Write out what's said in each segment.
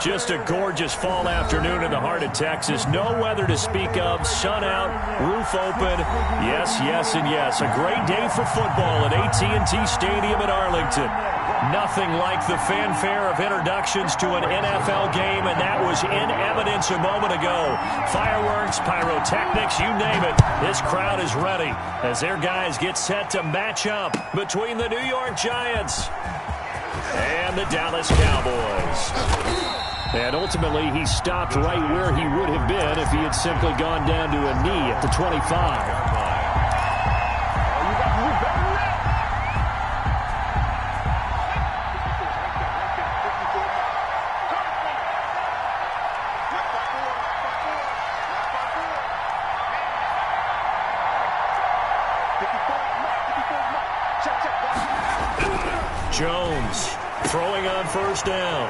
Just a gorgeous fall afternoon in the heart of Texas. No weather to speak of. Sun out, roof open. Yes, yes, and yes. A great day for football at AT&T Stadium in Arlington. Nothing like the fanfare of introductions to an NFL game, and that was in evidence a moment ago. Fireworks, pyrotechnics, you name it. This crowd is ready as their guys get set to match up between the New York Giants and the Dallas Cowboys. And ultimately, he stopped right where he would have been if he had simply gone down to a knee at the 25. Jones throwing on first down.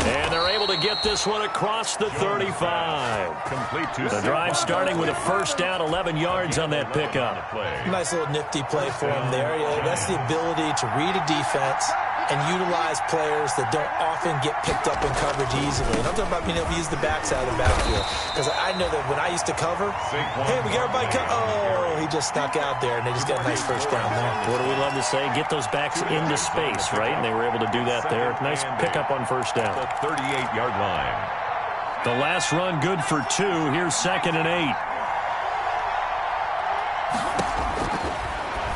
And they're able to get this one across the 35. The drive starting with a first down, 11 yards on that pickup. Nice little nifty play for him there. That's the ability to read a defense and utilize players that don't often get picked up in coverage easily. And I'm talking about being able to use the backside of the backfield. Because I know that when I used to cover, hey, we got everybody cover. Oh, he just snuck out there, and they just got a nice first down there. What do we love to say? Get those backs into space, right? And they were able to do that there. Nice pickup on first down. The 38-yard line. The last run good for 2. Here's 2nd and 8.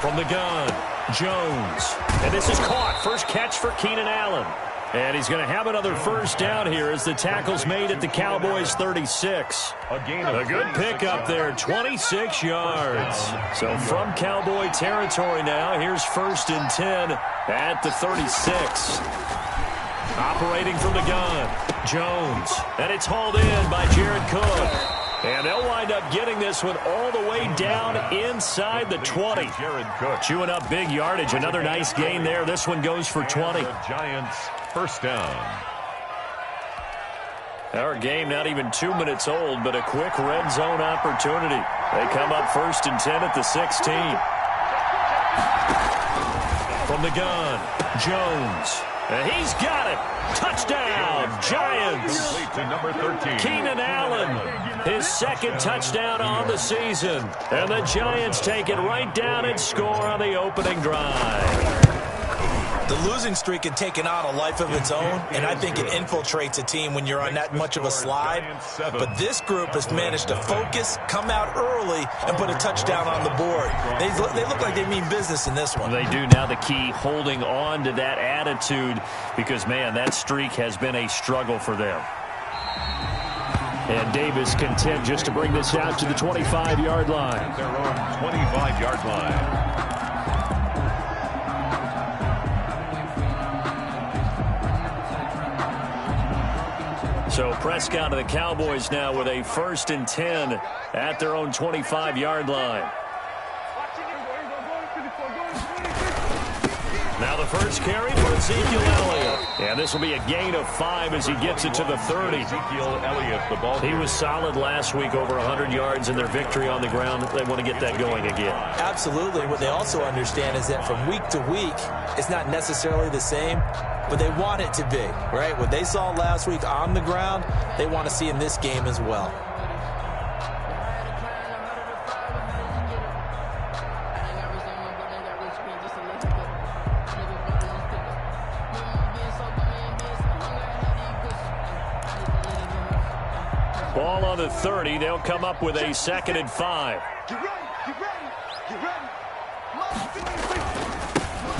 From the gun, Jones. And this is caught. First catch for Keenan Allen. And he's going to have another first down here as the tackle's made at the Cowboys' 36. A good pickup there, 26 yards. So from Cowboy territory now, here's 1st and 10 at the 36. Operating from the gun, Jones. And it's hauled in by Jared Cook. And they'll wind up getting this one all the way down inside the 20. Jared Cook chewing up big yardage. Another nice gain there. This one goes for 20. The Giants first down. Our game not even 2 minutes old, but a quick red zone opportunity. They come up 1st and 10 at the 16. From the gun, Jones. And he's got it. Touchdown, Giants. Complete to number 13. Keenan Allen, his 2nd touchdown on the season. And the Giants take it right down and score on the opening drive. The losing streak had taken on a life of its own, and I think it infiltrates a team when you're on that much of a slide. But this group has managed to focus, come out early, and put a touchdown on the board. They look like they mean business in this one. They do. Now the key, holding on to that attitude, because, man, that streak has been a struggle for them. And Davis content just to bring this out to the 25-yard line. At their own 25-yard line. So Prescott of the Cowboys now with a 1st and 10 at their own 25-yard line. Now the first carry for Ezekiel Elliott. And this will be a gain of 5 as he gets it to the 30. Ezekiel Elliott, the ball. He was solid last week, over 100 yards in their victory on the ground. They want to get that going again. Absolutely. What they also understand is that from week to week, it's not necessarily the same, but they want it to be, right? What they saw last week on the ground, they want to see in this game as well. Ball on the 30. They'll come up with a 2nd and 5.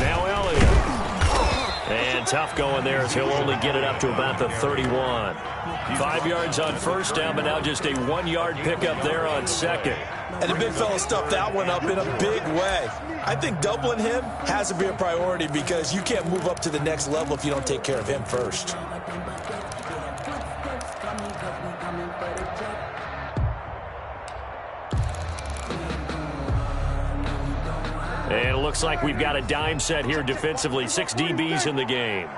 Now Elliott. And tough going there as he'll only get it up to about the 31. 5 yards on first down, but now just a 1-yard pickup there on 2nd. And the big fella stuffed that one up in a big way. I think doubling him has to be a priority because you can't move up to the next level if you don't take care of him first. And it looks like we've got a dime set here defensively. 6 DBs in the game.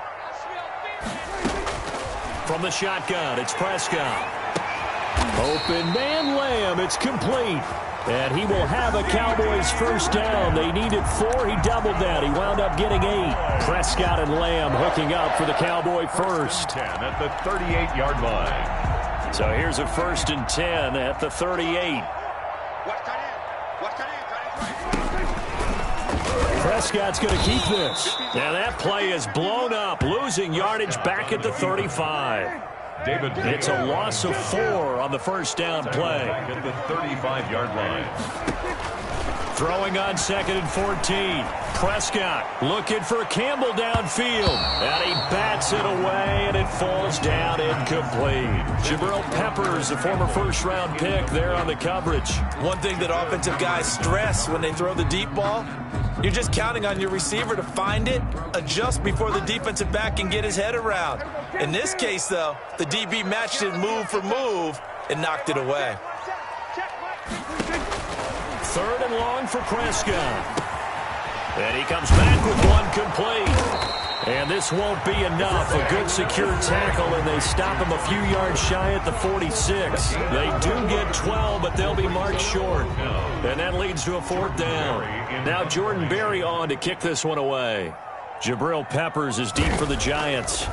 From the shotgun, it's Prescott. Open man, Lamb. It's complete. And he will have a Cowboys first down. They needed 4. He doubled that. He wound up getting 8. Prescott and Lamb hooking up for the Cowboy first. 10 at the 38-yard line. So here's a 1st and 10 at the 38. Prescott's going to keep this. Now that play is blown up, losing yardage back at the 35. It's a loss of 4 on the first down play. At the 35-yard line. Throwing on 2nd and 14. Prescott looking for Campbell downfield. And he bats it away, and it falls down incomplete. Jabril Peppers, the former first-round pick, there on the coverage. One thing that offensive guys stress when they throw the deep ball, you're just counting on your receiver to find it, adjust before the defensive back can get his head around. In this case, though, the DB matched it move for move and knocked it away. 3rd and long for Prescott. And he comes back with one complete. And this won't be enough. A good secure tackle, and they stop him a few yards shy at the 46. They do get 12, but they'll be marked short. And that leads to a 4th down. Now Jordan Berry on to kick this one away. Jabril Peppers is deep for the Giants.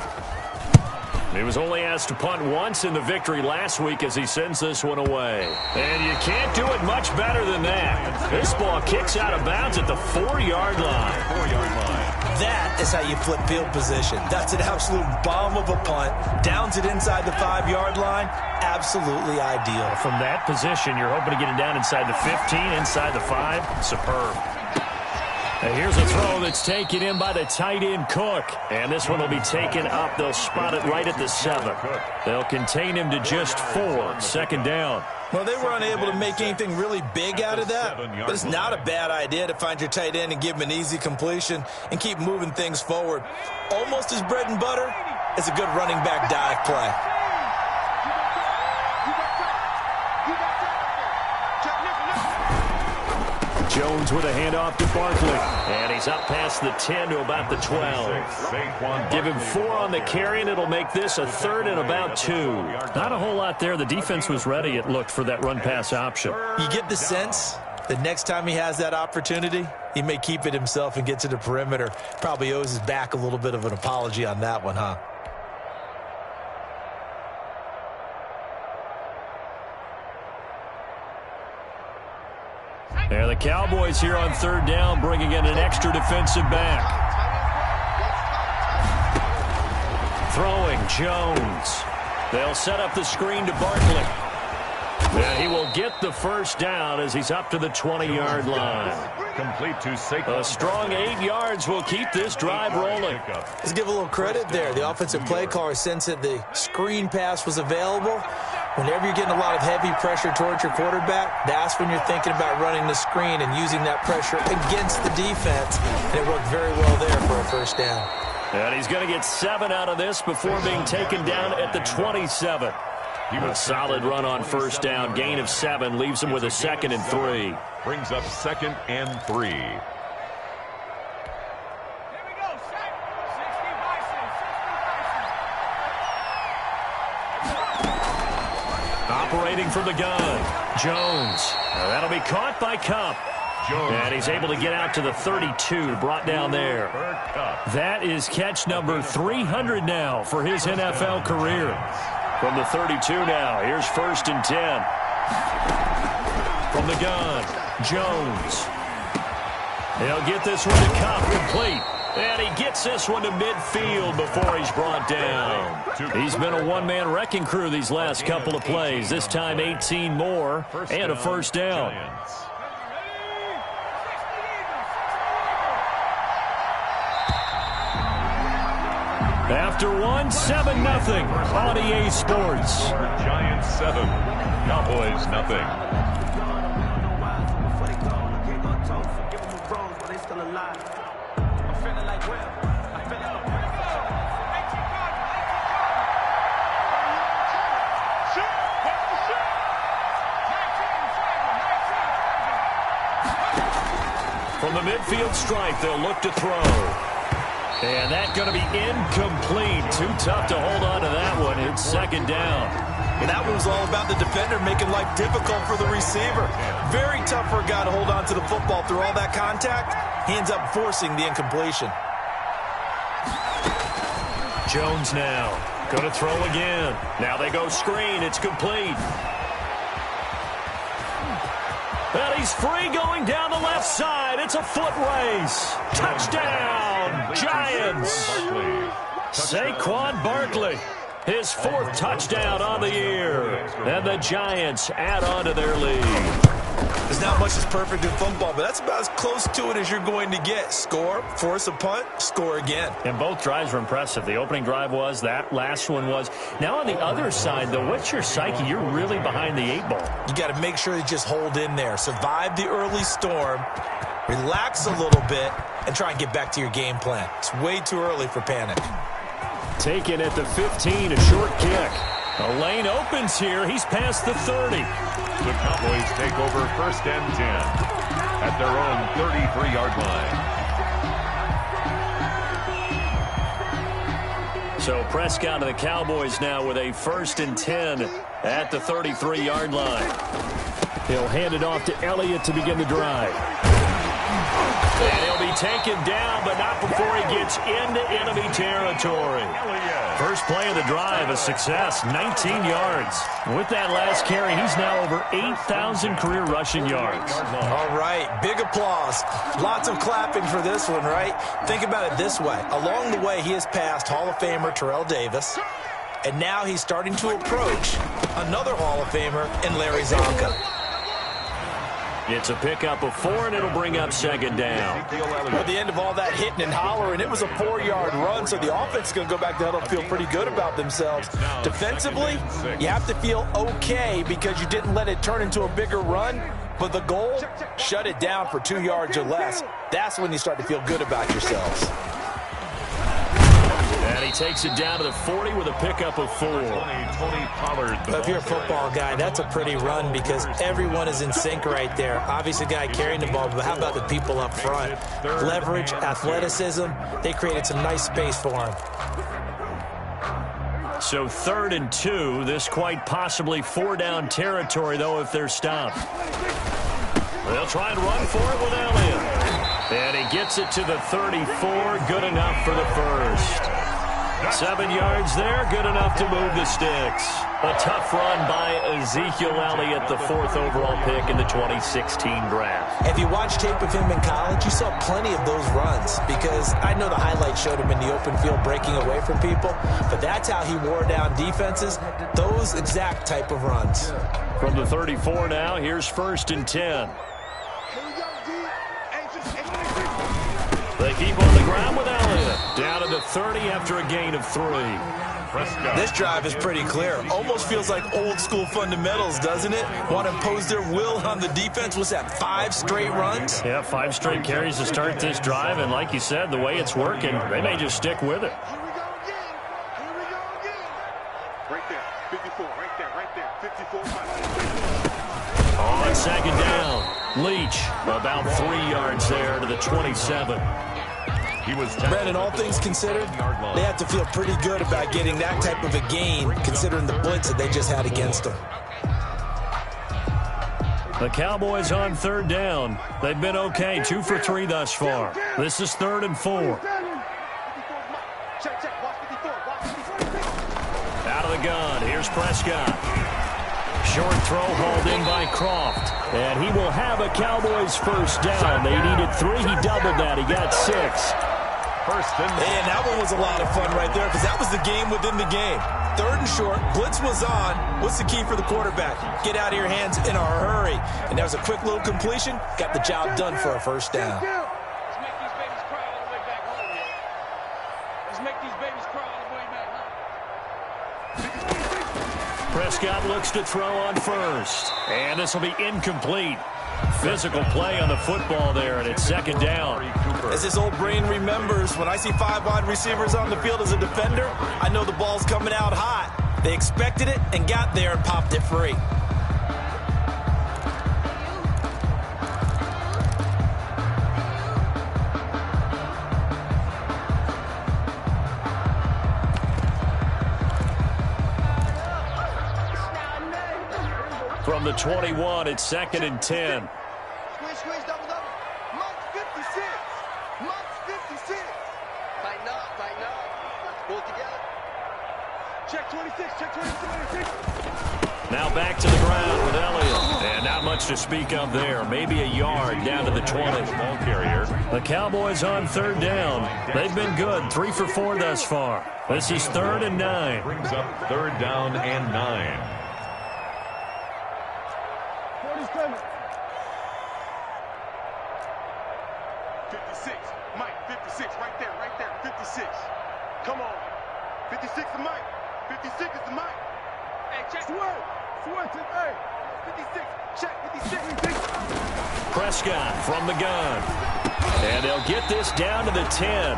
He was only asked to punt once in the victory last week as he sends this one away. And you can't do it much better than that. This ball kicks out of bounds at the 4-yard line. 4-yard line. That is how you flip field position. That's an absolute bomb of a punt. Downs it inside the 5-yard line. Absolutely ideal. From that position, you're hoping to get it down inside the 15, inside the 5. Superb. And here's a throw that's taken in by the tight end Cook. And this one will be taken up. They'll spot it right at the 7. They'll contain him to just 4. 2nd down. Well, they were unable to make anything really big out of that, but it's not a bad idea to find your tight end and give him an easy completion and keep moving things forward. Almost as bread and butter as a good running back dive play. Jones with a handoff to Barkley. And he's up past the 10 to about the 12. Give him 4 on the carry, and it'll make this a 3rd and about 2. Not a whole lot there. The defense was ready, it looked, for that run-pass option. You get the sense that next time he has that opportunity, he may keep it himself and get to the perimeter. Probably owes his back a little bit of an apology on that one, huh? There the Cowboys here on 3rd down, bringing in an extra defensive back. Throwing, Jones. They'll set up the screen to Barkley. And he will get the first down as he's up to the 20-yard line. Complete to Saquon. A strong 8 yards will keep this drive rolling. Let's give a little credit there. The offensive play caller sensed that the screen pass was available. Whenever you're getting a lot of heavy pressure towards your quarterback, that's when you're thinking about running the screen and using that pressure against the defense. And it worked very well there for a first down. And he's going to get 7 out of this before being taken down at the 27. A solid run on first down. Gain of 7 leaves him with a 2nd and 3. Brings up 2nd and 3. Operating from the gun, Jones. That'll be caught by Cup. And he's able to get out to the 32, brought down there. That is catch number 300 now for his NFL career. From the 32 now, here's 1st and 10. From the gun, Jones. He'll get this one to Cup, complete. And he gets this one to midfield before he's brought down. He's been a one-man wrecking crew these last couple of plays. This time 18 more and a first down. After one, 7-0 on EA Sports. Giants 7, Cowboys nothing. From the midfield stripe, they'll look to throw. And that's going to be incomplete. Too tough to hold on to that one. It's 2nd down. And that was all about the defender making life difficult for the receiver. Very tough for a guy to hold on to the football through all that contact. He ends up forcing the incompletion. Jones now. Going to throw again. Now they go screen. It's complete. And he's free going down the left side. It's a foot race. Touchdown, Giants. Saquon Barkley, his 4th touchdown on the year. And the Giants add on to their lead. There's not much that's perfect in football, but that's about as close to it as you're going to get. Score, force a punt, score again. And both drives were impressive. The opening drive was, that last one was. Now on the other side, though, what's your psyche? You're really behind the 8 ball. You got to make sure you just hold in there. Survive the early storm, relax a little bit, and try and get back to your game plan. It's way too early for panic. Taken at the 15, a short kick. A lane opens here. He's past the 30. The Cowboys take over 1st and 10 at their own 33-yard line. So Prescott and the Cowboys now with a 1st and 10 at the 33-yard line. He'll hand it off to Elliott to begin the drive. And he'll be taken down, but not before he gets into enemy territory. First play of the drive, a success, 19 yards. With that last carry, he's now over 8,000 career rushing yards. All right, big applause. Lots of clapping for this one, right? Think about it this way. Along the way, he has passed Hall of Famer Terrell Davis, and now he's starting to approach another Hall of Famer in Larry Zonka. It's a pickup of 4, and it'll bring up 2nd down. At the end of all that hitting and hollering, it was a 4-yard run, so the offense is going to go back to huddle and feel pretty good about themselves. Defensively, you have to feel okay because you didn't let it turn into a bigger run, but the goal, shut it down for 2 yards or less. That's when you start to feel good about yourselves. And he takes it down to the 40 with a pickup of 4. But if you're a football guy, that's a pretty run because everyone is in sync right there. Obviously, the guy carrying the ball, but how about the people up front? Leverage, athleticism, they created some nice space for him. So 3rd and 2, this quite possibly 4-down territory, though, if they're stopped. They'll try and run for it with Elliott. And he gets it to the 34, good enough for the 1st. 7 yards there, good enough to move the sticks. A tough run by Ezekiel Elliott, the 4th overall pick in the 2016 draft. If you watched tape of him in college, you saw plenty of those runs because I know the highlights showed him in the open field breaking away from people, but that's how he wore down defenses, those exact type of runs. From the 34 now, here's 1st and 10. They keep on the ground with Elliott. Down to the 30 after a gain of 3. This drive is pretty clear. Almost feels like old school fundamentals, doesn't it? Want to impose their will on the defense. What's that, 5 straight runs? Yeah, 5 straight carries to start this drive. And like you said, the way it's working, they may just stick with it. Here we go again. Right there, 54, right there, 54. On 2nd down, Leach about 3 yards there to the 27. Brandon, all things considered, they have to feel pretty good about getting that type of a gain considering the blitz that they just had against them. The Cowboys on 3rd down. They've been okay, 2 for 3 thus far. This is 3rd and 4. Out of the gun, here's Prescott. Short throw hauled in by Croft. And he will have a Cowboys 1st down. They needed 3. He doubled that. He got 6. And that one was a lot of fun right there because that was the game within the game. 3rd and short, blitz was on. What's the key for the quarterback? Get out of your hands in a hurry. And that was a quick little completion. Got the job done for a 1st down. Let's make these babies cry all the way back home here. Let's make these babies cry all the way back home. Prescott looks to throw on 1st. And this will be incomplete. Physical play on the football there, and it's 2nd down. As this old brain remembers, when I see 5 wide receivers on the field as a defender, I know the ball's coming out hot. They expected it and got there and popped it free. From the 21, it's 2nd and 10. Squish, double. Monk's 56. Monk's 56. Tighten up. Pull it together. Check 26. Now back to the ground with Elliott. And not much to speak of there. Maybe a yard down to the 20. Ball carrier. The Cowboys on 3rd down. They've been good. 3 for 4 thus far. This is 3rd and 9. Brings up 3rd down and 9. 56. Mike, 56. Right there. 56. Come on. 56 is Mike. 56 is the Mike. Hey, check. Swear. Hey. 56. Check. 56. Prescott from the gun. And they'll get this down to the 10.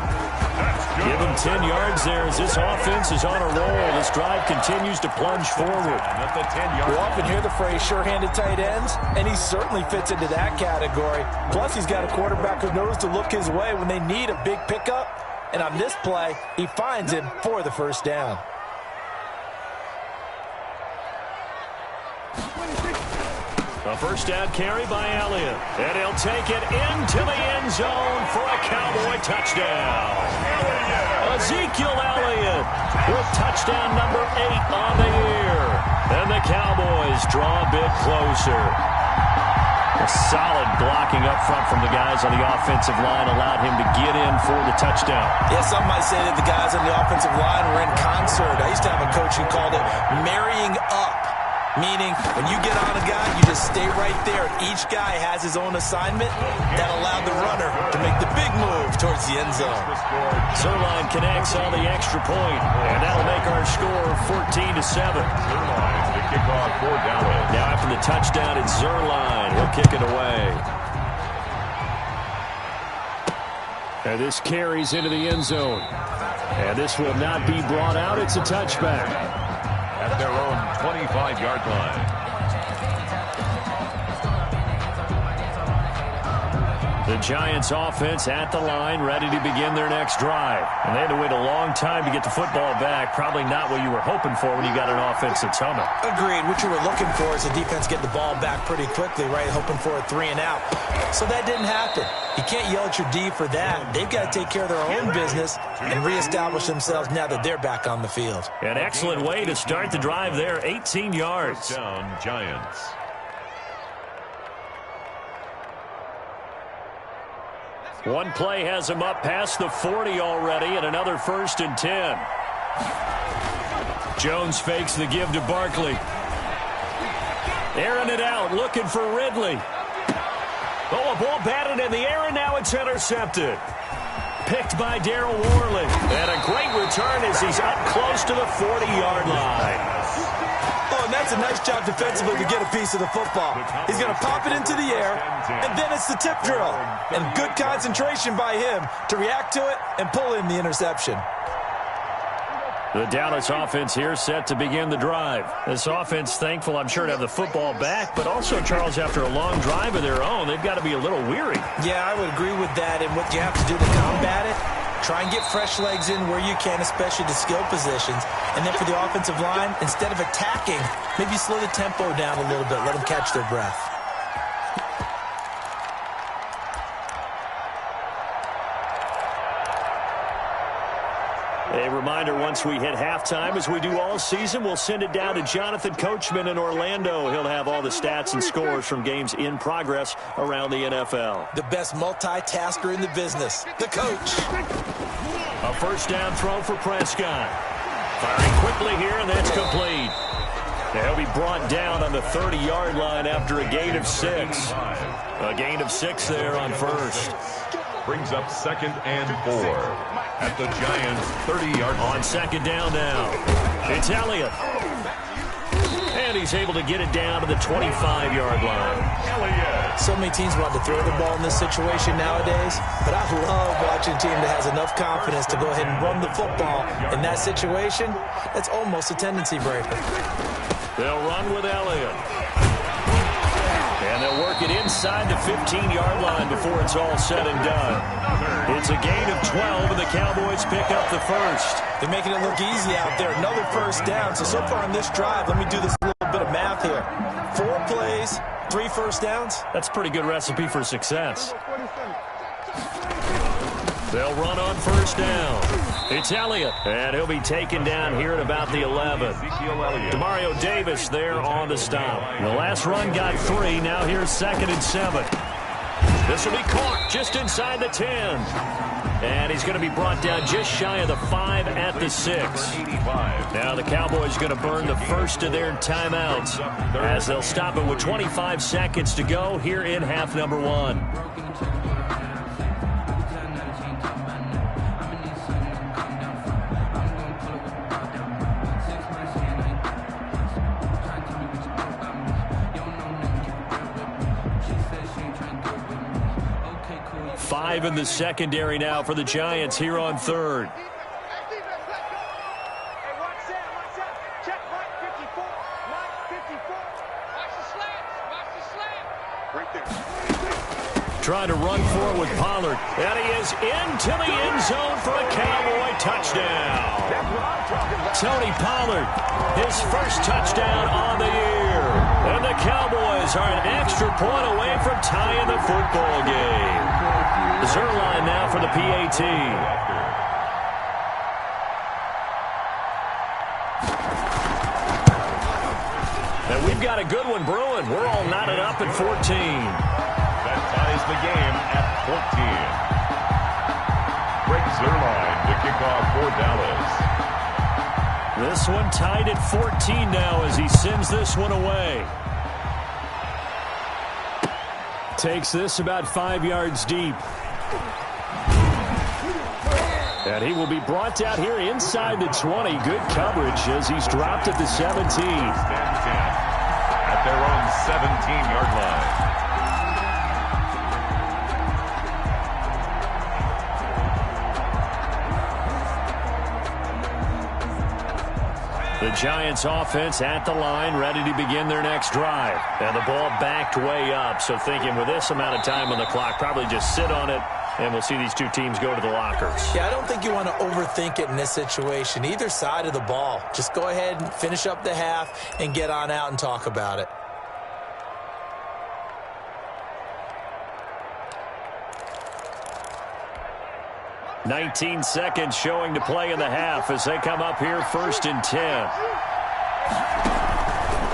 Give him 10 yards there as this offense is on a roll. This drive continues to plunge forward. At the 10-yard We often hear the phrase sure-handed tight ends, and he certainly fits into that category. Plus, he's got a quarterback who knows to look his way when they need a big pickup. And on this play, he finds him for the 1st down. A 1st down carry by Elliott. And he'll take it into the end zone for a Cowboy touchdown. Ezekiel Elliott with touchdown number 8 on the year. And the Cowboys draw a bit closer. A solid blocking up front from the guys on the offensive line allowed him to get in for the touchdown. Yeah, some might say that the guys on the offensive line were in concert. I used to have a coach who called it marrying up. Meaning, when you get on a guy, you just stay right there. Each guy has his own assignment. That allowed the runner to make the big move towards the end zone. Zerline connects on the extra point, and that'll make our score 14-7. Zerline to kick off for Dallas. Now after the touchdown, it's Zerline. He'll kick it away. And this carries into the end zone. And this will not be brought out. It's a touchback. At their own 25-yard line. The Giants offense at the line, ready to begin their next drive. And they had to wait a long time to get the football back. Probably not what you were hoping for when you got an offense that's humming. Agreed. What you were looking for is the defense get the ball back pretty quickly, right? Hoping for a 3 and out. So that didn't happen. You can't yell at your D for that. They've got to take care of their own business and reestablish themselves now that they're back on the field. An excellent way to start the drive there. 18 yards. Down, Giants. One play has him up past the 40 already, and another 1st and 10. Jones fakes the give to Barkley. Airing it out, looking for Ridley. Oh, a ball batted in the air, and now it's intercepted. Picked by Darryl Worley. And a great return as he's up close to the 40-yard line. Oh, and that's a nice job defensively to get a piece of the football. He's going to pop it into the air, and then it's the tip drill. And good concentration by him to react to it and pull in the interception. The Dallas offense here set to begin the drive. This offense thankful, I'm sure, to have the football back, but also, Charles, after a long drive of their own, they've got to be a little weary. Yeah, I would agree with that, and what you have to do to combat it, try and get fresh legs in where you can, especially the skill positions. And then for the offensive line, instead of attacking, maybe slow the tempo down a little bit, let them catch their breath. A reminder, once we hit halftime, as we do all season, we'll send it down to Jonathan Coachman in Orlando. He'll have all the stats and scores from games in progress around the NFL. The best multitasker in the business, the coach. A 1st down throw for Prescott. Firing quickly here, and that's complete. He'll be brought down on the 30-yard line after a gain of 6. A gain of 6 there on 1st. Brings up 2nd and 4 at the Giants' 30-yard line. On 2nd down now, it's Elliott. And he's able to get it down to the 25-yard line. Elliott. So many teams want to throw the ball in this situation nowadays, but I love watching a team that has enough confidence to go ahead and run the football. In that situation, that's almost a tendency breaker. They'll run with Elliott. And they'll work it inside the 15-yard line before it's all said and done. It's a gain of 12, and the Cowboys pick up the 1st. They're making it look easy out there. Another 1st down. So far on this drive, let me do this little bit of math here. 4 plays, 3 first downs. That's a pretty good recipe for success. They'll run on first down. It's Elliott, and he'll be taken down here at about the 11. Demario Davis there on the stop. The last run got 3. Now here's 2nd and 7. This will be caught just inside the 10. And he's going to be brought down just shy of the 5 at the 6. Now the Cowboys are going to burn the first of their timeouts as they'll stop it with 25 seconds to go here in half number 1. Five in the secondary now for the Giants here on 3rd. Trying to run for it with Pollard. And he is into the end zone for a Cowboy touchdown. Tony Pollard, his first touchdown on the year. And the Cowboys are an extra point away from tying the football game. Zerline now for the PAT. And we've got a good one brewing. We're all knotted up at 14. That ties the game at 14. Rick Zerline to kick off for Dallas. This one tied at 14 now as he sends this one away. Takes this about 5 yards deep. And he will be brought down here inside the 20. Good coverage as he's dropped at the 17. At their own 17-yard line. The Giants offense at the line, ready to begin their next drive. And the ball backed way up, so thinking with this amount of time on the clock, probably just sit on it, and we'll see these two teams go to the lockers. Yeah, I don't think you want to overthink it in this situation. Either side of the ball. Just go ahead and finish up the half and get on out and talk about it. "19 seconds showing to play in the half as they come up here 1st and 10.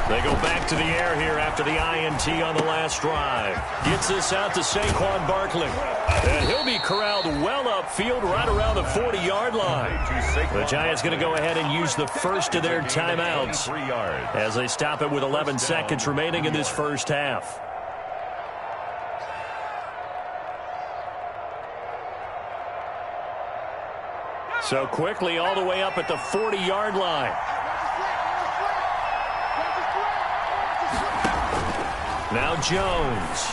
They go back to the air here after the INT on the last drive. Gets this out to Saquon Barkley. And he'll be corralled well upfield right around the 40-yard line. The Giants going to go ahead and use the first of their timeouts as they stop it with 11 seconds remaining in this first half. So quickly all the way up at the 40-yard line. Now Jones.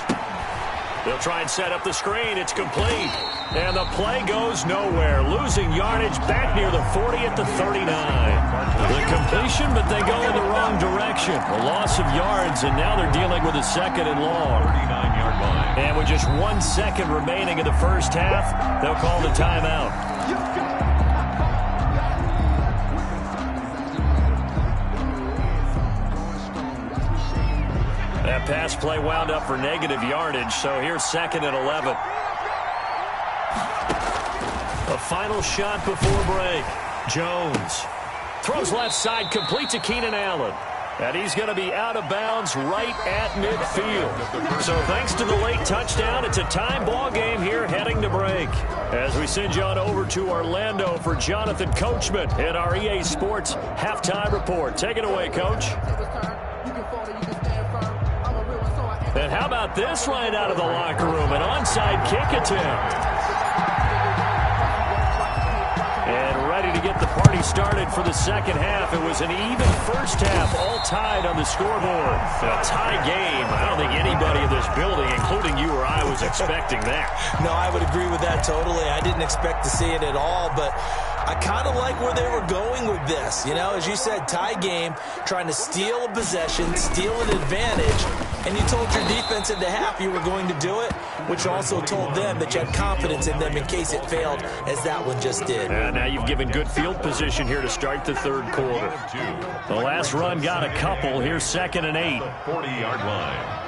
They'll try and set up the screen. It's complete. And the play goes nowhere. Losing yardage back near the 40 at the 39. The completion, but they go in the wrong direction. A loss of yards, and now they're dealing with a 2nd and long. 39-yard line. And with just 1 second remaining in the first half, they'll call the timeout. That pass play wound up for negative yardage, so here's 2nd and 11. A final shot before break. Jones throws left side, complete to Keenan Allen. And he's going to be out of bounds right at midfield. So thanks to the late touchdown, it's a time ball game here heading to break. As we send you on over to Orlando for Jonathan Coachman in our EA Sports Halftime Report. Take it away, Coach. And how about this right out of the locker room? An onside kick attempt. And ready to get the party started for the second half. It was an even first half, all tied on the scoreboard. A tie game. I don't think anybody in this building, including you or I, was expecting that. No, I would agree with that totally. I didn't expect to see it at all, but I kind of like where they were going with this. You know, as you said, tie game, trying to steal a possession, steal an advantage, and you told your defense at the half you were going to do it, which also told them that you had confidence in them in case it failed, as that one just did. And now you've given good field position here to start the third quarter. The last run got a couple. Here's 2nd and 8. 40-yard line.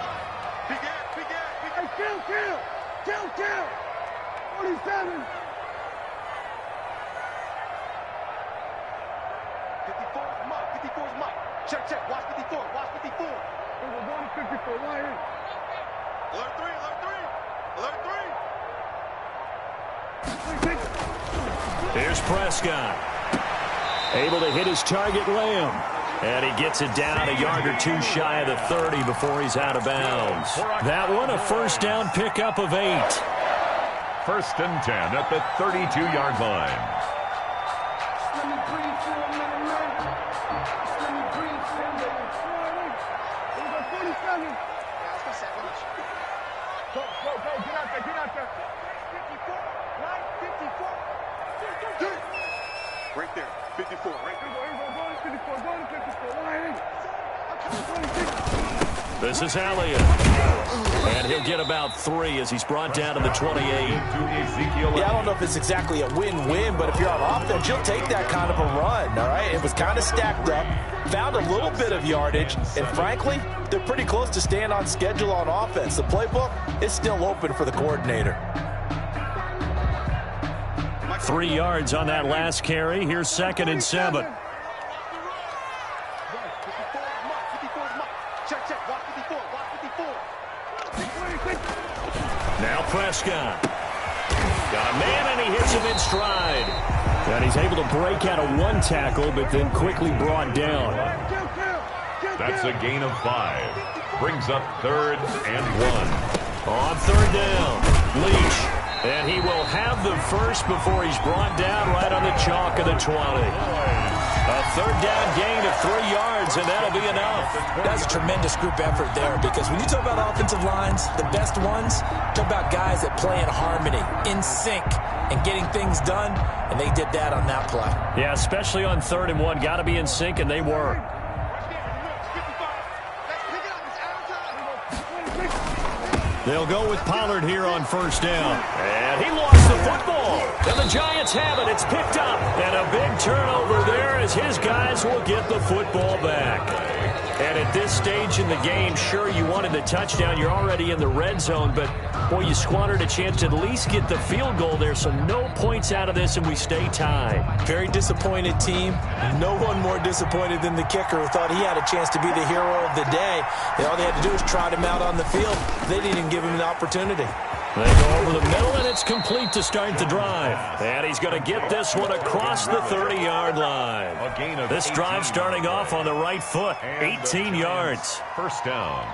Kill! 47! 54's Mike. Check. Watch 54. We're going to 54. Right here. Alert 3. Here's Prescott. Able to hit his target, Lamb. And he gets it down a yard or two shy of the 30 before he's out of bounds. That one a first down pickup of 8. 1st and 10 at the 32-yard line. Go. Get out there. 54. Right, 54. Right there. 54. Right there. Go to 54. Right. This is Elliott. And he'll get about 3 as he's brought down to the 28. Yeah, I don't know if it's exactly a win-win, but if you're on offense, you'll take that kind of a run, all right? It was kind of stacked up, found a little bit of yardage, and frankly, they're pretty close to staying on schedule on offense. The playbook is still open for the coordinator. 3 yards on that last carry. Here's 2nd and 7. Now Prescott. Got a man, and he hits him in stride. And he's able to break out of 1 tackle, but then quickly brought down. That's a gain of 5. Brings up 3rd and 1. On 3rd down, Leach. And he will have the first before he's brought down right on the chalk of the 20. A 3rd down gain of 3 yards, and that'll be enough. That's a tremendous group effort there, because when you talk about offensive lines, the best ones, talk about guys that play in harmony, in sync, and getting things done, and they did that on that play. Yeah, especially on 3rd and 1. Got to be in sync, and they were. They'll go with Pollard here on 1st down. And he lost the football. And the Giants have it. It's picked up. And a big turnover there as his guys will get the football back. And at this stage in the game, sure, you wanted the touchdown. You're already in the red zone. But, boy, you squandered a chance to at least get the field goal there. So no points out of this, and we stay tied. Very disappointed team. No one more disappointed than the kicker, who thought he had a chance to be the hero of the day. All they had to do was trot him out on the field. They didn't even give him an opportunity. They go over the middle, and it's complete to start the drive. And he's going to get this one across the 30-yard line. This drive starting off on the right foot, 18 yards. 1st down.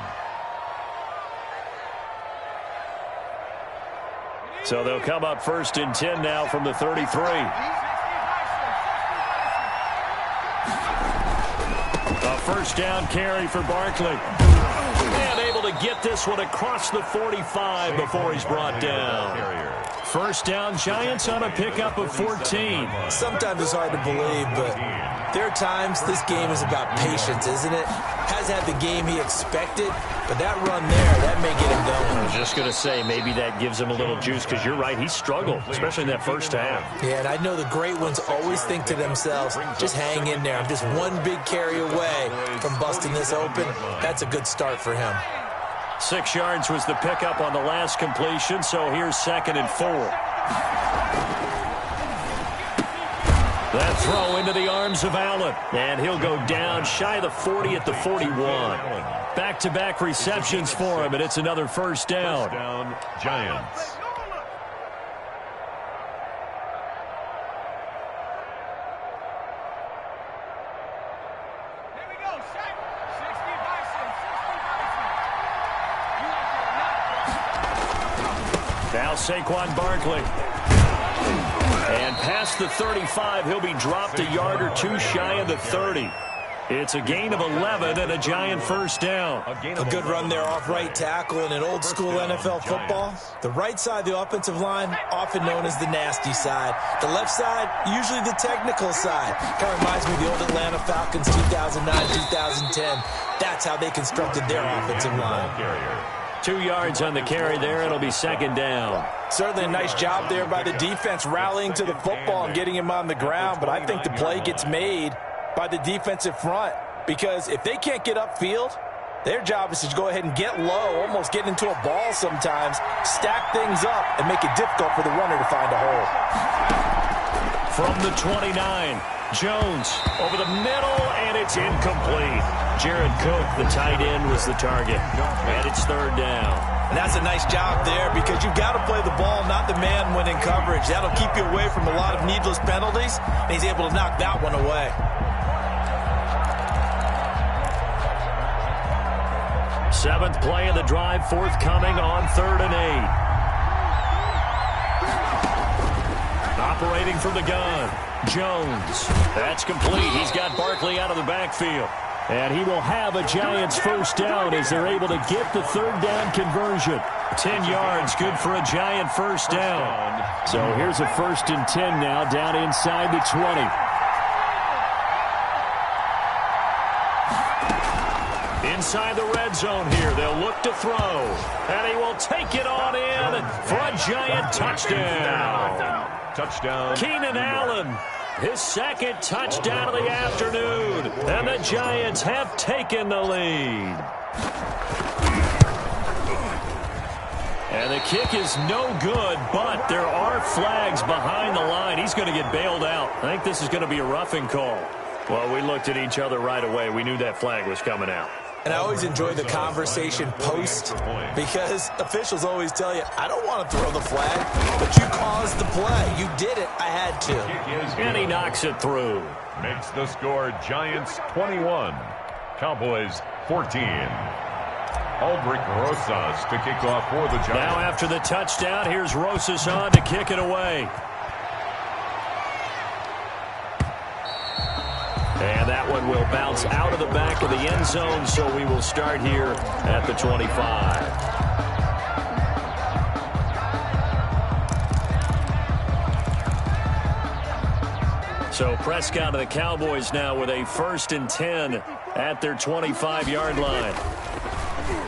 So they'll come up 1st and 10 now from the 33. A 1st down carry for Barkley. And able to get this one across the 45 before he's brought down. 1st down, Giants on a pickup of 14. Sometimes it's hard to believe, but there are times this game is about patience, isn't it? Hasn't had the game he expected, but that run there, that may get him going. I was just going to say, maybe that gives him a little juice, because you're right, he struggled, especially in that 1st half. Yeah, and I know the great ones always think to themselves, just hang in there. I'm just one big carry away from busting this open. That's a good start for him. 6 yards was the pickup on the last completion, so here's 2nd and 4. That throw into the arms of Allen, and he'll go down shy of the 40 at the 41. Back-to-back receptions for him, and it's another 1st down. 1st down, Giants. Now Saquon Barkley. And past the 35, he'll be dropped a yard or two shy of the 30. It's a gain of 11 and a Giant first down. A good run there off right tackle in an old-school NFL football. The right side of the offensive line, often known as the nasty side. The left side, usually the technical side. Kind of reminds me of the old Atlanta Falcons 2009-2010. That's how they constructed their offensive line. 2 yards on the carry there. It'll be second down. Certainly a nice job there by the defense rallying to the football and getting him on the ground, but I think the play gets made by the defensive front, because if they can't get upfield, their job is to go ahead and get low, almost get into a ball sometimes, stack things up, and make it difficult for the runner to find a hole. From the 29, Jones over the middle, and it's incomplete. Jared Cook, the tight end, was the target, and it's third down. And that's a nice job there, because you've got to play the ball, not the man when in coverage. That'll keep you away from a lot of needless penalties, and he's able to knock that one away. Seventh play of the drive, forthcoming on 3rd and 8. Operating from the gun, Jones. That's complete. He's got Barkley out of the backfield. And he will have a Giants first down as they're able to get the third down conversion. 10 yards, good for a Giant first down. So here's a 1st and 10 now, down inside the 20. Inside the red zone here, they'll look to throw. And he will take it on in for a Giant touchdown. Touchdown. Keenan Allen, his second touchdown of the afternoon. And the Giants have taken the lead. And the kick is no good, but there are flags behind the line. He's going to get bailed out. I think this is going to be a roughing call. Well, we looked at each other right away. We knew that flag was coming out. And I always enjoy the conversation post, because officials always tell you, I don't want to throw the flag, but you caused the play. You did it. I had to. And he knocks it through. Makes the score Giants 21, Cowboys 14. Aldrich Rosas to kick off for the Giants. Now after the touchdown, here's Rosas on to kick it away. And that one will bounce out of the back of the end zone, so we will start here at the 25. So Prescott of the Cowboys now with a 1st and 10 at their 25-yard line.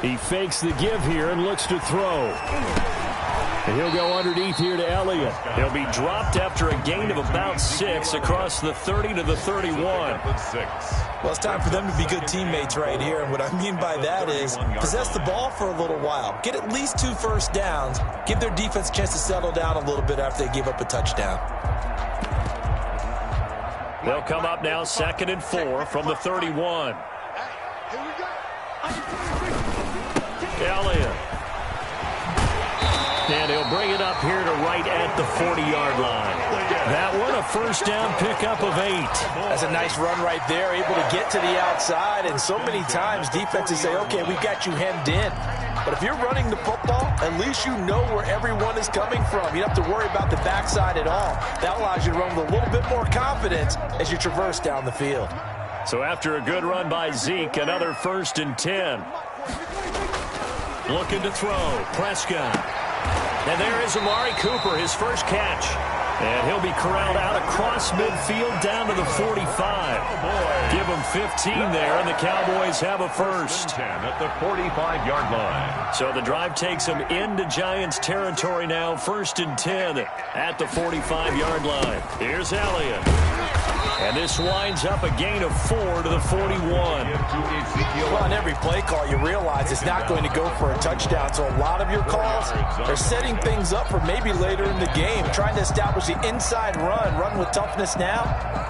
He fakes the give here and looks to throw. And he'll go underneath here to Elliott. He'll be dropped after a gain of about 6 across the 30 to the 31. Well, it's time for them to be good teammates right here. And what I mean by that is possess the ball for a little while. Get at least 2 first downs. Give their defense a chance to settle down a little bit after they give up a touchdown. They'll come up now 2nd and 4 from the 31. Elliott. And he'll bring it up here to right at the 40-yard line. That one, a first down pickup of 8. That's a nice run right there, able to get to the outside. And so many times defenses say, okay, we've got you hemmed in. But if you're running the football, at least you know where everyone is coming from. You don't have to worry about the backside at all. That allows you to run with a little bit more confidence as you traverse down the field. So after a good run by Zeke, another 1st and 10. Looking to throw, Prescott. And there is Amari Cooper, his first catch. And he'll be corralled out across midfield down to the 45. Give him 15 there, and the Cowboys have a first. 10 at the 45-yard line. So the drive takes them into Giants territory now. 1st and 10 at the 45-yard line. Here's Elliott. And this winds up a gain of 4 to the 41. Well, on every play call, you realize it's not going to go for a touchdown. So a lot of your calls are setting things up for maybe later in the game, trying to establish the inside run with toughness now,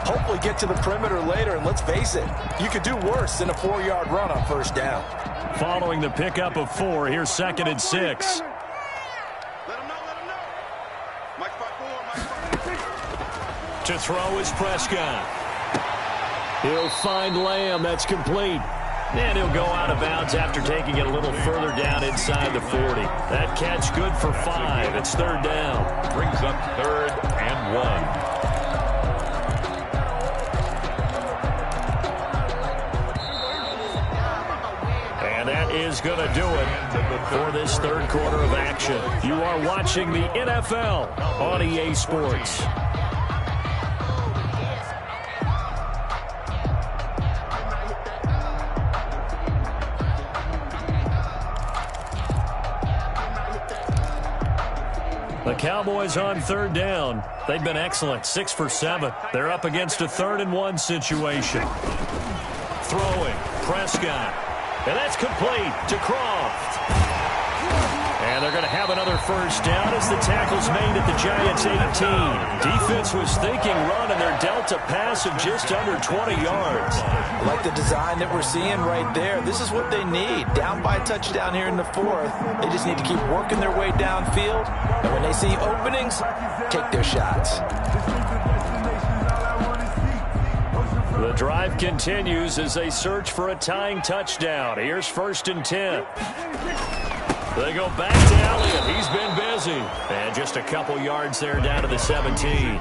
hopefully get to the perimeter later. And let's face it, you could do worse than a 4-yard run on first down. Following the pickup of 4, here's 2nd and 6. Let him know. Mike 5-4. To throw is Prescott. He'll find Lamb. That's complete. And he'll go out of bounds after taking it a little further down inside the 40. That catch good for 5. It's 3rd down. Brings up 3rd and 1. is going to do it for this third quarter of action. You are watching the NFL on EA Sports. The Cowboys on third down. They've been excellent, 6 for 7. They're up against a 3rd-and-1 situation. Throwing, Prescott. And that's complete to Croft. And they're going to have another first down as the tackle's made at the Giants' 18. Defense was thinking run, and they're dealt a pass of just under 20 yards. I like the design that we're seeing right there. This is what they need. Down by a touchdown here in the 4th. They just need to keep working their way downfield. And when they see openings, take their shots. The drive continues as they search for a tying touchdown. Here's 1st and 10. They go back to Elliott. He's been busy. And just a couple yards there down to the 17.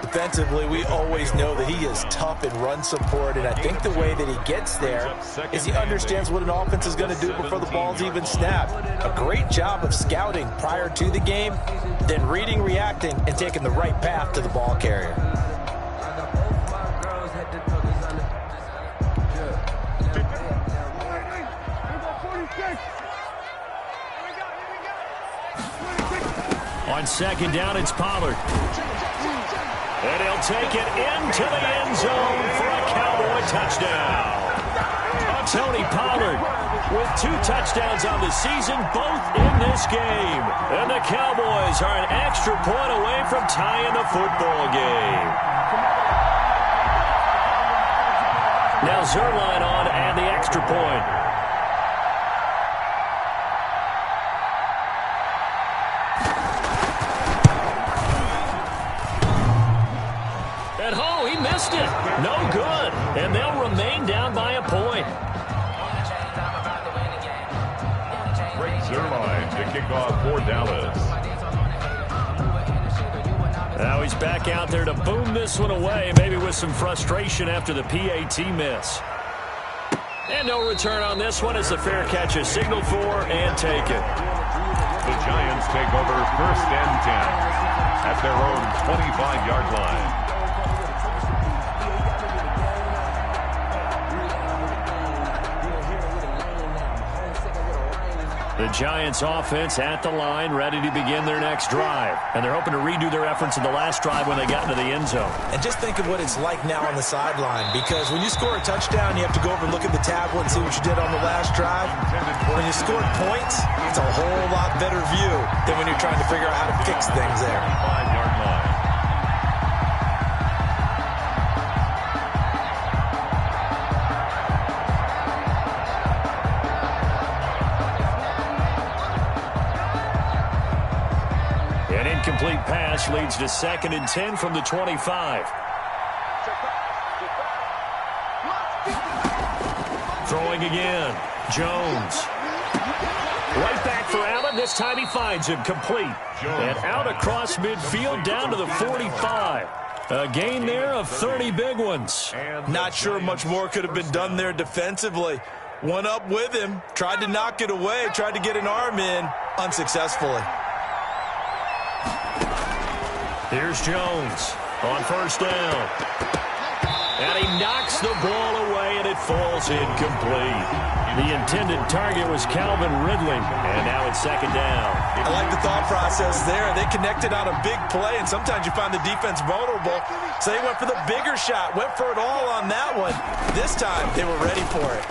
Defensively, we always know that he is tough in run support, and I think the way that he gets there is he understands what an offense is going to do before the ball's even snapped. A great job of scouting prior to the game, then reading, reacting, and taking the right path to the ball carrier. On 2nd down, it's Pollard. And he'll take it into the end zone for a Cowboy touchdown. Tony Pollard with 2 touchdowns on the season, both in this game. And the Cowboys are an extra point away from tying the football game. Now Zerline on and the extra point. No good, and they'll remain down by a point. Zerline to kick off for Dallas. Now he's back out there to boom this one away, maybe with some frustration after the PAT miss. And no return on this one as the fair catch is signaled for and taken. The Giants take over 1st and 10 at their own 25-yard line. The Giants offense at the line, ready to begin their next drive. And they're hoping to redo their efforts in the last drive when they got into the end zone. And just think of what it's like now on the sideline, because when you score a touchdown, you have to go over and look at the tablet and see what you did on the last drive. When you scored points, it's a whole lot better view than when you're trying to figure out how to fix things there. 5-yard line. Complete pass leads to 2nd and 10 from the 25. Throwing again. Jones. Right back for Allen. This time he finds him complete. And out across midfield down to the 45. A gain there of 30 big ones. Not sure much more could have been done there defensively. One up with him. Tried to knock it away. Tried to get an arm in. Unsuccessfully. Here's Jones on 1st down. And he knocks the ball away, and it falls incomplete. The intended target was Calvin Ridley, and now it's 2nd down. I like the thought process there. They connected on a big play, and sometimes you find the defense vulnerable. So they went for the bigger shot, went for it all on that one. This time, they were ready for it.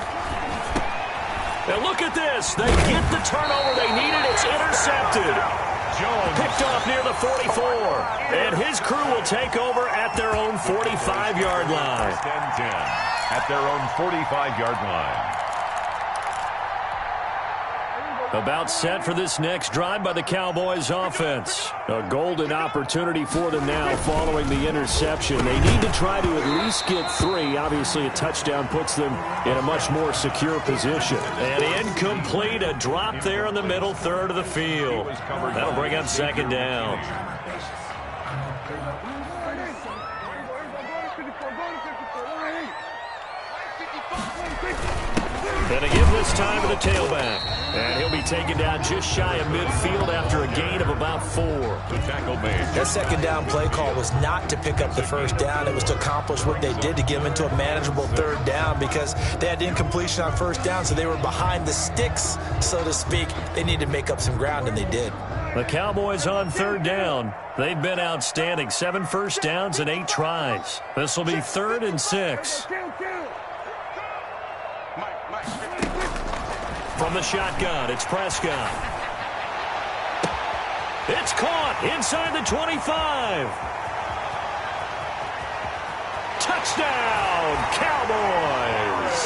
Now look at this. They get the turnover they needed. It's intercepted. Jones picked off near the 44. And his crew will take over at their own 45-yard line. 10-10 at their own 45-yard line. About set for this next drive by the Cowboys offense. A golden opportunity for them now following the interception. They need to try to at least get 3. Obviously, a touchdown puts them in a much more secure position. And incomplete, a drop there in the middle third of the field. That'll bring up 2nd down. And to give this time to the tailback. And he'll be taken down just shy of midfield after a gain of about 4. The tackle made. That second down play call was not to pick up the first down. It was to accomplish what they did to get them into a manageable third down because they had incompletion on first down, so they were behind the sticks, so to speak. They needed to make up some ground, and they did. The Cowboys on third down. They've been outstanding. 7 first downs and 8 tries. This will be 3rd and 6. From the shotgun, it's Prescott. It's caught inside the 25. Touchdown, Cowboys.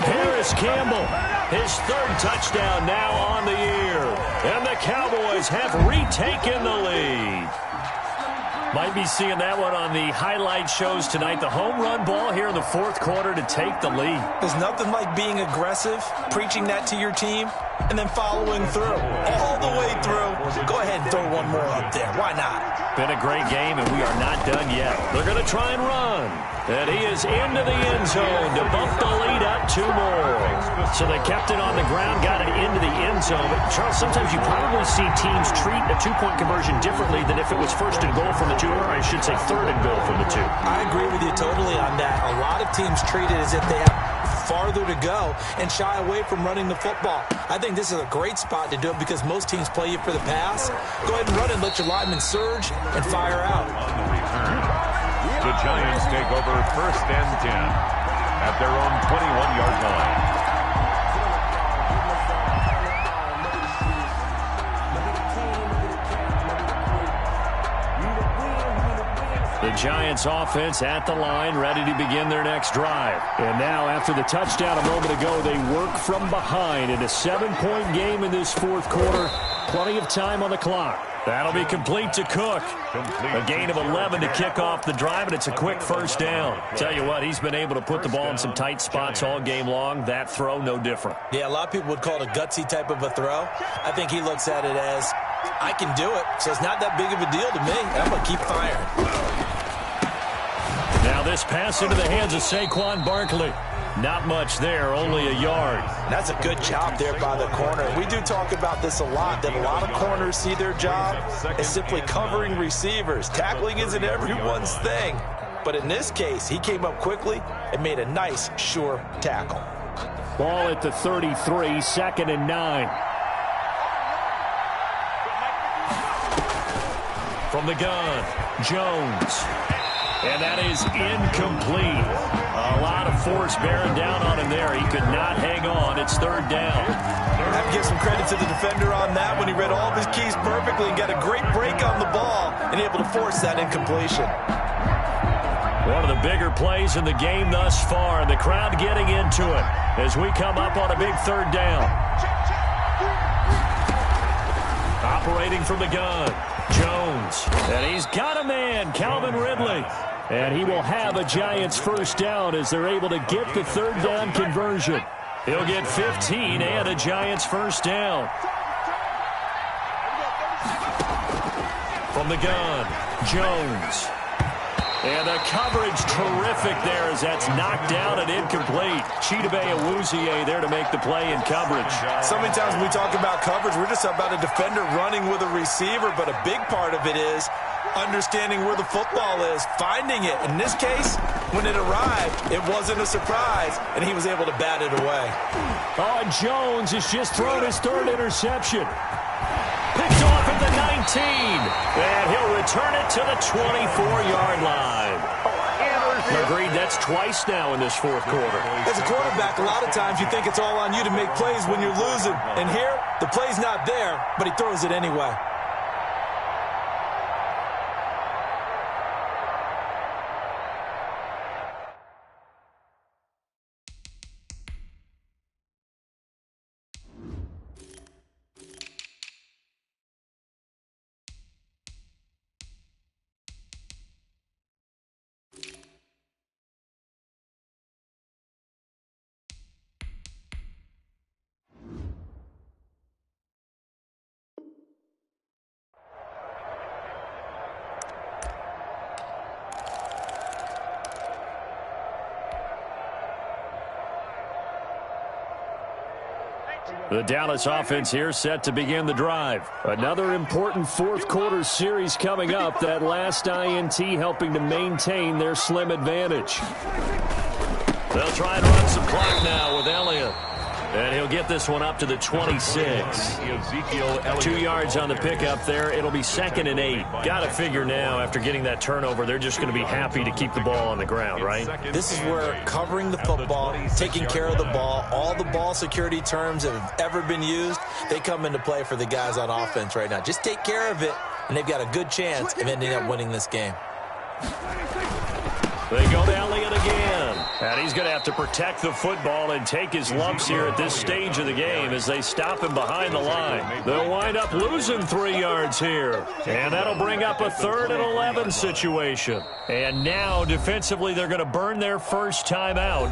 Harris Campbell, his 3rd touchdown now on the year. And the Cowboys have retaken the lead. Might be seeing that one on the highlight shows tonight. The home run ball here in the 4th quarter to take the lead. There's nothing like being aggressive, preaching that to your team, and then following through. All the way through. Go ahead and throw one more up there. Why not? Been a great game, and we are not done yet. They're going to try and run. And he is into the end zone to bump the lead up 2 more. So they kept it on the ground, got it into the end zone. But, Charles, sometimes you probably see teams treat a 2-point conversion differently than if it was 1st and goal from the 2, or I should say 3rd and goal from the 2. I agree with you totally on that. A lot of teams treat it as if they have farther to go and shy away from running the football. I think this is a great spot to do it because most teams play you for the pass. Go ahead and run it, let your linemen surge, and fire out. On the return, the Giants take over 1st and 10 at their own 21-yard line. The Giants offense at the line, ready to begin their next drive. And now, after the touchdown a moment ago, they work from behind in a 7-point game in this 4th quarter. Plenty of time on the clock. That'll be complete to Cook. A gain of 11 to kick off the drive, and it's a quick 1st down. Tell you what, he's been able to put the ball in some tight spots all game long. That throw, no different. Yeah, a lot of people would call it a gutsy type of a throw. I think he looks at it as, I can do it, so it's not that big of a deal to me. I'm going to keep firing. Now this pass into the hands of Saquon Barkley. Not much there, only a yard. That's a good job there by the corner. We do talk about this a lot, that a lot of corners see their job as simply covering receivers. Tackling isn't everyone's thing. But in this case, he came up quickly and made a nice, sure tackle. Ball at the 33, 2nd and 9. From the gun, Jones. And that is incomplete. A lot of force bearing down on him there. He could not hang on. It's 3rd down. I have to give some credit to the defender on that when he read all of his keys perfectly and got a great break on the ball and able to force that incompletion. One of the bigger plays in the game thus far, and the crowd getting into it as we come up on a big 3rd down. Operating from the gun, Jones. And he's got a man, Calvin Ridley. And he will have a Giants 1st down as they're able to get the 3rd down conversion. He'll get 15 and a Giants 1st down. From the gun, Jones. And the coverage terrific there as that's knocked down and incomplete. Chidobe Awuzie there to make the play in coverage. So many times when we talk about coverage, we're just about a defender running with a receiver, but a big part of it is understanding where the football is, finding it. In this case, when it arrived, it wasn't a surprise, and he was able to bat it away. Oh, and Jones has just thrown his 3rd interception. Picked off at the 19, and he'll return it to the 24-yard line. Agreed, that's twice now in this 4th quarter. As a quarterback, a lot of times you think it's all on you to make plays when you're losing. And here, the play's not there, but he throws it anyway. The Dallas offense here set to begin the drive. Another important fourth quarter series coming up. That last INT helping to maintain their slim advantage. They'll try and run some clock now with Elliott. And he'll get this one up to the 26. 2 yards on the pickup there. It'll be 2nd and 8. Got to figure now, after getting that turnover, they're just going to be happy to keep the ball on the ground, right? This is where covering the football, taking care of the ball, all the ball security terms that have ever been used, they come into play for the guys on offense right now. Just take care of it, and they've got a good chance of ending up winning this game. They go to Elliott again. And he's going to have to protect the football and take his lumps here at this stage of the game as they stop him behind the line. They'll wind up losing 3 yards here. And that'll bring up a 3rd and 11 situation. And now, defensively, they're going to burn their first time out.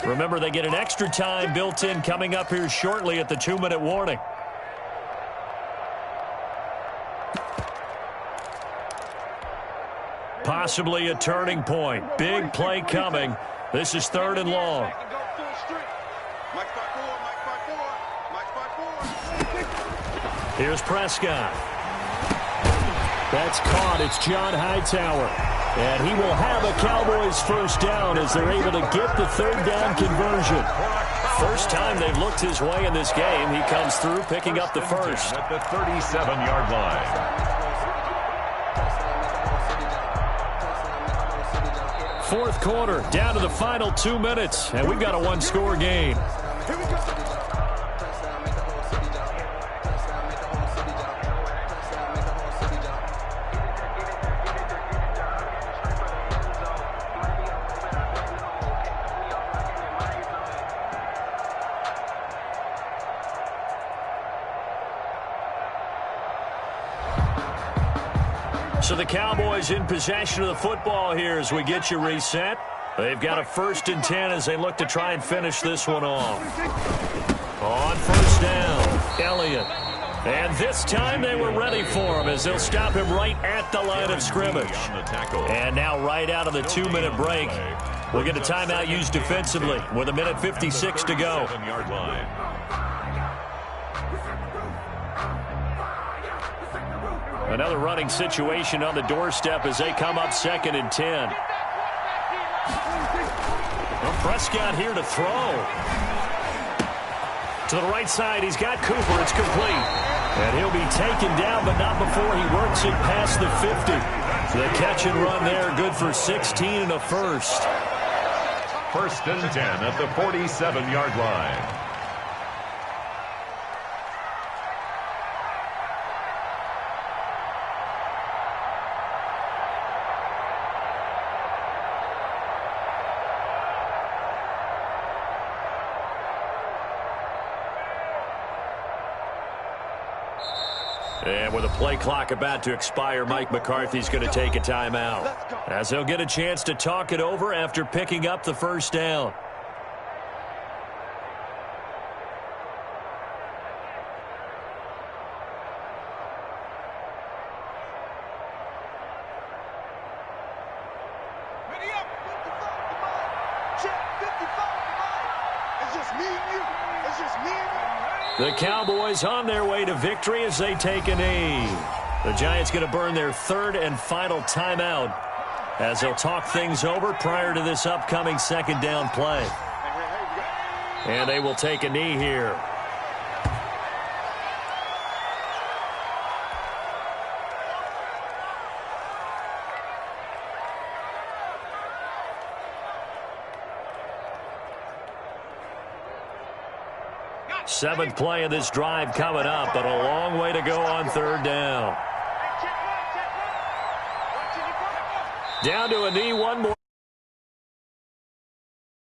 Remember, they get an extra time built in coming up here shortly at the 2-minute warning. Possibly a turning point. Big play coming. This is 3rd and long. Here's Prescott. That's caught. It's John Hightower. And he will have a Cowboys first down as they're able to get the 3rd down conversion. First time they've looked his way in this game. He comes through picking up the first. At the 37-yard line. 4th quarter, down to the final 2 minutes, and we've got a 1-score game. So the Cowboys in possession of the football here as we get you reset. They've got a 1st and 10 as they look to try and finish this one off. On first down, Elliott. And this time they were ready for him as they'll stop him right at the line of scrimmage. And now right out of the 2-minute break, we'll get a timeout used defensively with 1:56 to go. Another running situation on the doorstep as they come up 2nd and 10. Well, Prescott here to throw. To the right side, he's got Cooper. It's complete. And he'll be taken down, but not before he works it past the 50. The catch and run there, good for 16 and a first. 1st and 10 at the 47-yard line. And with a play clock about to expire, Mike McCarthy's going to take a timeout as he'll get a chance to talk it over after picking up the first down. The Cowboys on their way to victory as they take a knee. The Giants going to burn their 3rd and final timeout as they'll talk things over prior to this upcoming 2nd down play. And they will take a knee here. Seventh play of this drive coming up, but a long way to go on 3rd down. Down to a knee, one more.